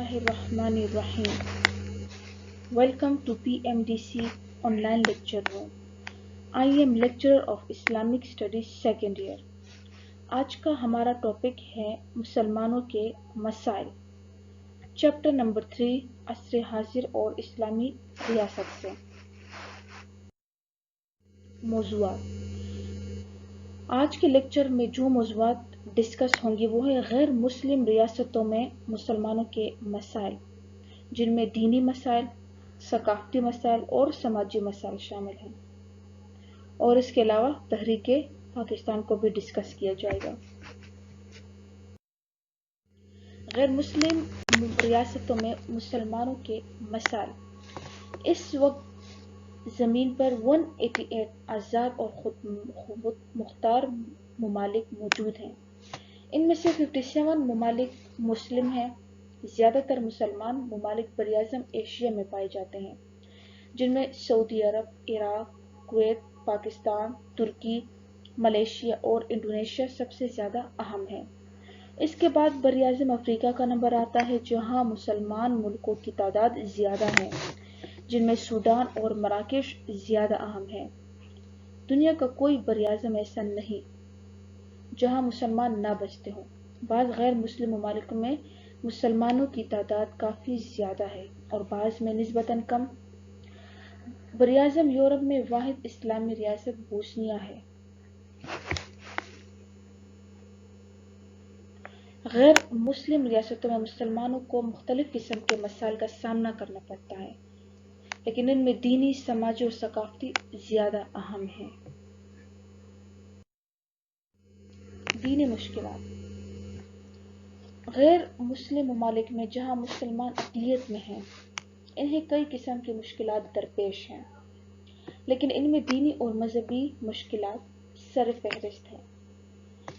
Bismillahirrahmanirrahim. Welcome to PMDC online lecture room. I am lecturer of Islamic Studies second year. آج کا ہمارا topic ہے مسلمانوں کے مسائل. چیپٹر نمبر 3 عصر حاضر اور اسلامی ریاست سے. موضوعات. آج کے لیکچر میں جو موضوعات ڈسکس ہوں گے وہ ہے غیر مسلم ریاستوں میں مسلمانوں کے مسائل، جن میں دینی مسائل، ثقافتی مسائل اور سماجی مسائل شامل ہیں، اور اس کے علاوہ تحریک پاکستان کو بھی ڈسکس کیا جائے گا. غیر مسلم ریاستوں میں مسلمانوں کے مسائل. اس وقت زمین پر 188 آزاد اور خود مختار ممالک موجود ہیں. ان میں سے 57 ممالک مسلم ہیں. زیادہ تر مسلمان ممالک براعظم ایشیا میں پائے جاتے ہیں، جن میں سعودی عرب، عراق، کویت، پاکستان، ترکی، ملیشیا اور انڈونیشیا سب سے زیادہ اہم ہیں. اس کے بعد براعظم افریقہ کا نمبر آتا ہے، جہاں مسلمان ملکوں کی تعداد زیادہ ہے، جن میں سوڈان اور مراکش زیادہ اہم ہیں. دنیا کا کوئی براعظم ایسا نہیں جہاں مسلمان نہ بستے ہوں. بعض غیر مسلم ممالک میں مسلمانوں کی تعداد کافی زیادہ ہے اور بعض میں نسبتاً کم. براعظم یورپ میں واحد اسلامی ریاست بوسنیا ہے. غیر مسلم ریاستوں میں مسلمانوں کو مختلف قسم کے مسائل کا سامنا کرنا پڑتا ہے، لیکن ان میں دینی، سماجی اور ثقافتی زیادہ اہم ہیں. دینی مشکلات. غیر مسلم ممالک میں جہاں مسلمان اقلیت میں ہیں، انہیں کئی قسم کی مشکلات درپیش ہیں، لیکن ان میں دینی اور مذہبی مشکلات سر فہرست ہیں.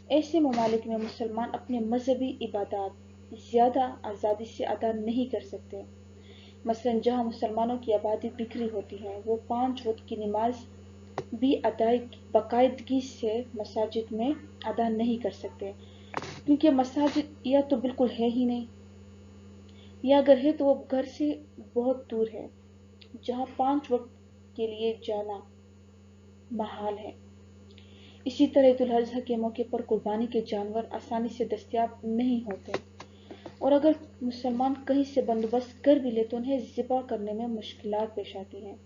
ایسے ممالک میں مسلمان اپنے مذہبی عبادات زیادہ آزادی سے ادا نہیں کر سکتے. مثلاً جہاں مسلمانوں کی آبادی بکھری ہوتی ہے، وہ 5 وقت کی نماز بھی باقاعدگی سے مساجد میں ادا نہیں کر سکتے، کیونکہ مساجد یا تو بالکل ہے ہی نہیں، یا اگر ہے تو وہ گھر سے بہت دور ہے، جہاں 5 وقت کے لیے جانا محال ہے. اسی طرح عید الاضحیٰ کے موقع پر قربانی کے جانور آسانی سے دستیاب نہیں ہوتے، اور اگر مسلمان کہیں سے بندوبست کر بھی لے تو انہیں ذبح کرنے میں مشکلات پیش آتی ہیں.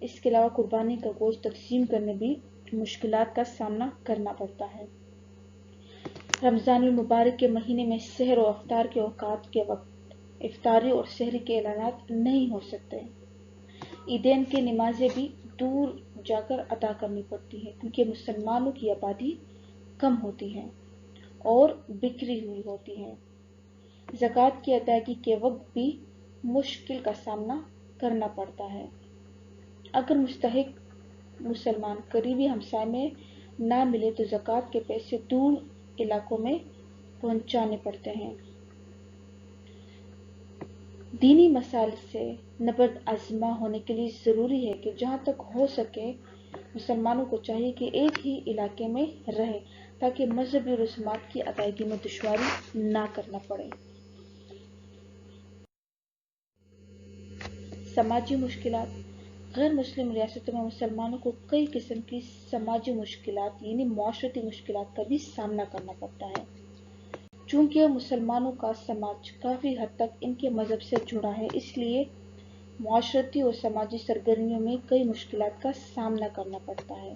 اس کے علاوہ قربانی کا گوشت تقسیم کرنے بھی مشکلات کا سامنا کرنا پڑتا ہے. رمضان المبارک کے مہینے میں سحر و افطار کے اوقات کے وقت افطاری اور سحری کے اعلانات نہیں ہو سکتے. عیدین کی نمازیں بھی دور جا کر ادا کرنی پڑتی ہیں، کیونکہ مسلمانوں کی آبادی کم ہوتی ہے اور بکھری ہوئی ہوتی ہے. زکوٰۃ کی ادائیگی کے وقت بھی مشکل کا سامنا کرنا پڑتا ہے. اگر مستحق مسلمان قریبی ہمسائے میں نہ ملے تو زکوٰۃ کے پیسے دور علاقوں میں پہنچانے پڑتے ہیں. دینی مسائل سے نبرد آزما ہونے کے لیے ضروری ہے کہ جہاں تک ہو سکے مسلمانوں کو چاہیے کہ ایک ہی علاقے میں رہیں تاکہ مذہبی رسومات کی ادائیگی میں دشواری نہ کرنا پڑے. سماجی مشکلات. غیر مسلم ریاستوں میں مسلمانوں کو کئی قسم کی سماجی مشکلات یعنی معاشرتی مشکلات کا بھی سامنا کرنا پڑتا ہے. چونکہ مسلمانوں کا سماج کافی حد تک ان کے مذہب سے جڑا ہے، اس لیے معاشرتی اور سماجی سرگرمیوں میں کئی مشکلات کا سامنا کرنا پڑتا ہے،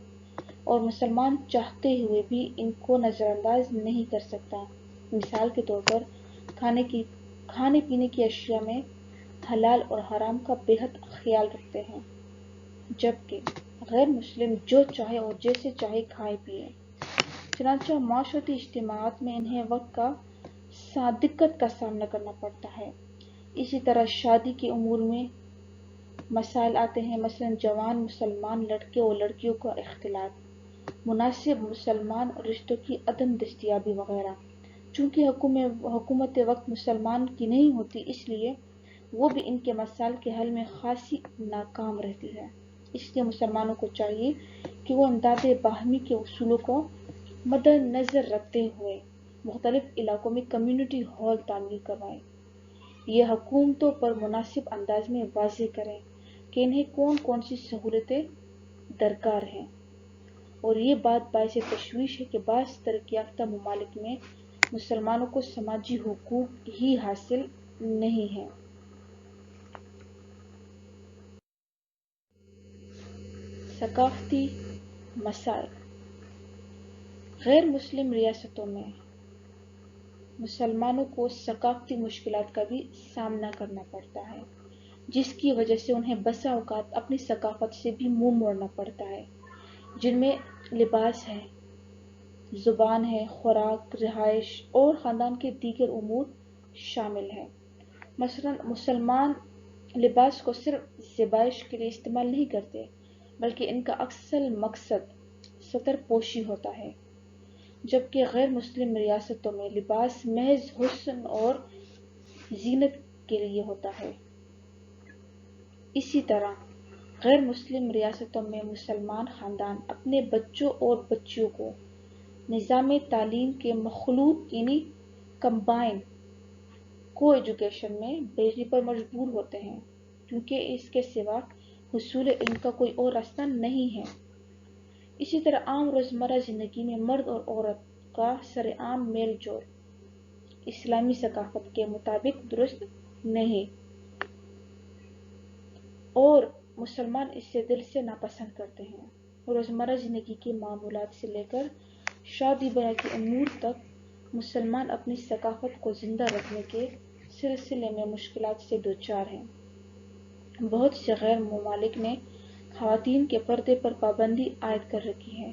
اور مسلمان چاہتے ہوئے بھی ان کو نظر انداز نہیں کر سکتا. مثال کے طور پر کھانے پینے کی اشیاء میں حلال اور حرام کا بے حد خیال رکھتے ہیں، جبکہ غیر مسلم جو چاہے اور جیسے چاہے کھائے پیئے. چنانچہ معاشرتی اجتماعات میں انہیں وقت کا دقت کا سامنا کرنا پڑتا ہے. اسی طرح شادی کے امور میں مسائل آتے ہیں، مثلا جوان مسلمان لڑکے اور لڑکیوں کا اختلاط، مناسب مسلمان رشتوں کی عدم دستیابی وغیرہ. چونکہ حکومت وقت مسلمان کی نہیں ہوتی، اس لیے وہ بھی ان کے مسائل کے حل میں خاصی ناکام رہتی ہے. اس لیے مسلمانوں کو چاہیے کہ وہ امداد باہمی کے اصولوں کو مد نظر رکھتے ہوئے مختلف علاقوں میں کمیونٹی ہال تعمیر کروائیں. یہ حکومتوں پر مناسب انداز میں واضح کریں کہ انہیں کون کون سی سہولتیں درکار ہیں، اور یہ بات باعث تشویش ہے کہ بعض ترقی یافتہ ممالک میں مسلمانوں کو سماجی حقوق ہی حاصل نہیں ہیں۔ ثقافتی مسائل۔ غیر مسلم ریاستوں میں مسلمانوں کو ثقافتی مشکلات کا بھی سامنا کرنا پڑتا ہے، جس کی وجہ سے انہیں بسا اوقات اپنی ثقافت سے بھی منہ موڑنا پڑتا ہے، جن میں لباس ہے، زبان ہے، خوراک، رہائش اور خاندان کے دیگر امور شامل ہیں۔ مثلا مسلمان لباس کو صرف زیبائش کے لیے استعمال نہیں کرتے، بلکہ ان کا اصل مقصد ستر پوشی ہوتا ہے، جبکہ غیر مسلم ریاستوں میں لباس محض حسن اور زینت کے لیے ہوتا ہے۔ اسی طرح غیر مسلم ریاستوں میں مسلمان خاندان اپنے بچوں اور بچیوں کو نظام تعلیم کے مخلوط یعنی کمبائن کو ایجوکیشن میں بھیجنے پر مجبور ہوتے ہیں، کیونکہ اس کے سوا حصول علم کا کوئی اور راستہ نہیں ہے۔ اسی طرح عام روزمرہ زندگی میں مرد اور عورت کا سرعام میل جول اسلامی ثقافت کے مطابق درست نہیں، اور مسلمان اسے دل سے ناپسند کرتے ہیں۔ روزمرہ زندگی کے معمولات سے لے کر شادی بیاہ کے امور تک مسلمان اپنی ثقافت کو زندہ رکھنے کے سلسلے میں مشکلات سے دوچار ہیں۔ بہت سے غیر ممالک نے خواتین کے پردے پر پابندی عائد کر رکھی ہے۔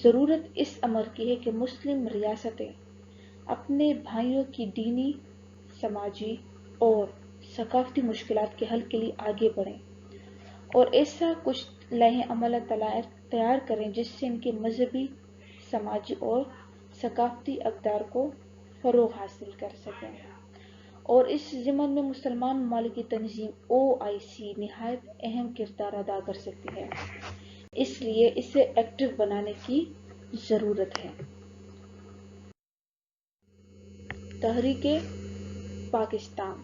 ضرورت اس امر کی ہے کہ مسلم ریاستیں اپنے بھائیوں کی دینی، سماجی اور ثقافتی مشکلات کے حل کے لیے آگے بڑھیں، اور ایسا کچھ لائحہ عمل تیار کریں جس سے ان کے مذہبی، سماجی اور ثقافتی اقدار کو فروغ حاصل کر سکیں۔ اور اس ضمن میں مسلمان ممالک کی تنظیم OIC نہایت اہم کردار ادا کر سکتی ہے، اس لیے اسے ایکٹیو بنانے کی ضرورت ہے۔ تحریک پاکستان۔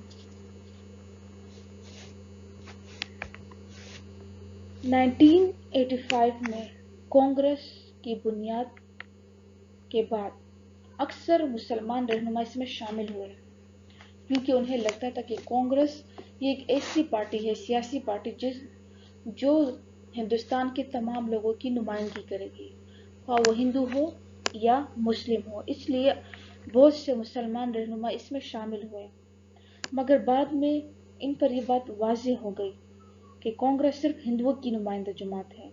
1985 میں کانگریس کی بنیاد کے بعد اکثر مسلمان رہنما اس میں شامل ہوئے، کیونکہ انہیں لگتا تھا کہ کانگریس یہ ایک ایسی پارٹی ہے، سیاسی پارٹی جو ہندوستان کے تمام لوگوں کی نمائندگی کرے گی، خواہ وہ ہندو ہو یا مسلم ہو۔ اس لیے بہت سے مسلمان رہنما اس میں شامل ہوئے، مگر بعد میں ان پر یہ بات واضح ہو گئی کہ کانگریس صرف ہندوؤں کی نمائندہ جماعت ہے۔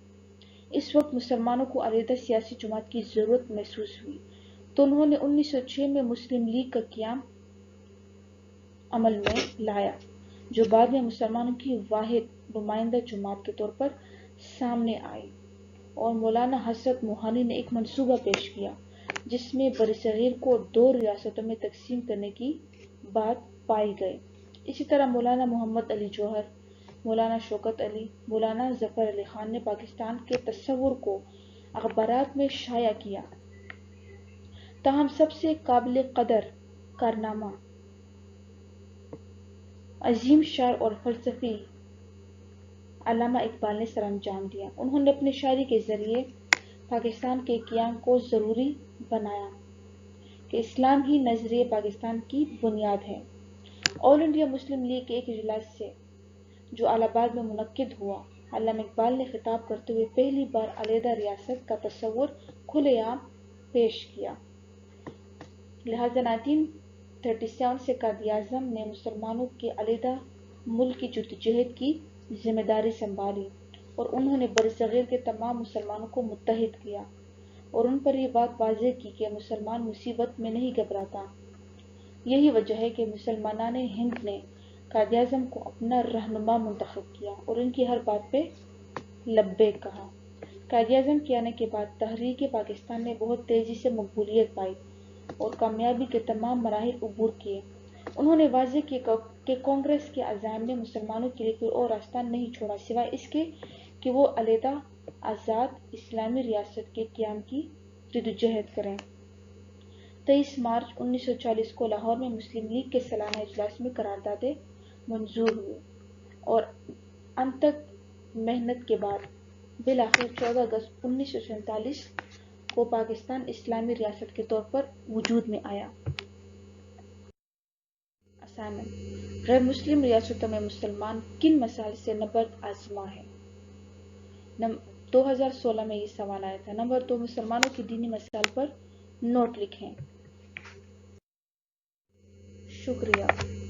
اس وقت مسلمانوں کو علیحدہ سیاسی جماعت کی ضرورت محسوس ہوئی، تو انہوں نے 1906 میں مسلم لیگ کا قیام عمل میں لایا، جو بعد میں مسلمانوں کی واحد نمائندہ جماعت کے طور پر سامنے آئی، اور مولانا حسرت موہانی نے ایک منصوبہ پیش کیا جس میں برصغیر کو 2 ریاستوں میں تقسیم کرنے کی بات پائی گئی۔ اسی طرح مولانا محمد علی جوہر، مولانا شوکت علی، مولانا ظفر علی خان نے پاکستان کے تصور کو اخبارات میں شائع کیا۔ تاہم سب سے قابل قدر کارنامہ عظیم شاعر اور فلسفی علامہ اقبال نے سر انجام دیا۔ انہوں نے اپنی شاعری کے ذریعے پاکستان کے قیام کو ضروری بنایا کہ اسلام ہی نظریہ پاکستان کی بنیاد ہے۔ آل انڈیا مسلم لیگ کے ایک اجلاس سے جو الہ آباد میں منعقد ہوا، علامہ اقبال نے خطاب کرتے ہوئے پہلی بار علیحدہ ریاست کا تصور کھلے عام پیش کیا۔ لہٰذا 1937 سے قائد اعظم نے مسلمانوں کے علیحدہ ملک کی جدوجہد کی ذمہ داری سنبھالی، اور انہوں نے برصغیر کے تمام مسلمانوں کو متحد کیا اور ان پر یہ بات واضح کی کہ مسلمان مصیبت میں نہیں گھبراتا۔ یہی وجہ ہے کہ مسلمانان ہند نے قائد اعظم کو اپنا رہنما منتخب کیا اور ان کی ہر بات پہ لبیک کہا۔ قائد اعظم کے آنے کے بعد تحریک پاکستان نے بہت تیزی سے مقبولیت پائی اور کامیابی کے تمام مراحل عبور کیے۔ انہوں نے واضح کیا کہ کانگریس کے عزائم نے مسلمانوں کے لیے کوئی اور راستہ نہیں چھوڑا سوائے اس کے کہ وہ علیحدہ آزاد اسلامی ریاست کے قیام کی جدوجہد کریں۔ 23 مارچ 1940 کو لاہور میں مسلم لیگ کے سالانہ اجلاس میں قراردادیں منظور ہوئی اور انتھک محنت کے بعد بالآخر 14 اگست 1947 کو پاکستان اسلامی ریاست کے طور پر وجود میں آیا۔ اسائنمنٹ: غیر مسلم ریاستوں میں مسلمان کن مسائل سے نبرد آزما ہیں؟ 2016 میں یہ سوال آیا تھا۔ نمبر 2، مسلمانوں کے دینی مسائل پر نوٹ لکھیں۔ شکریہ۔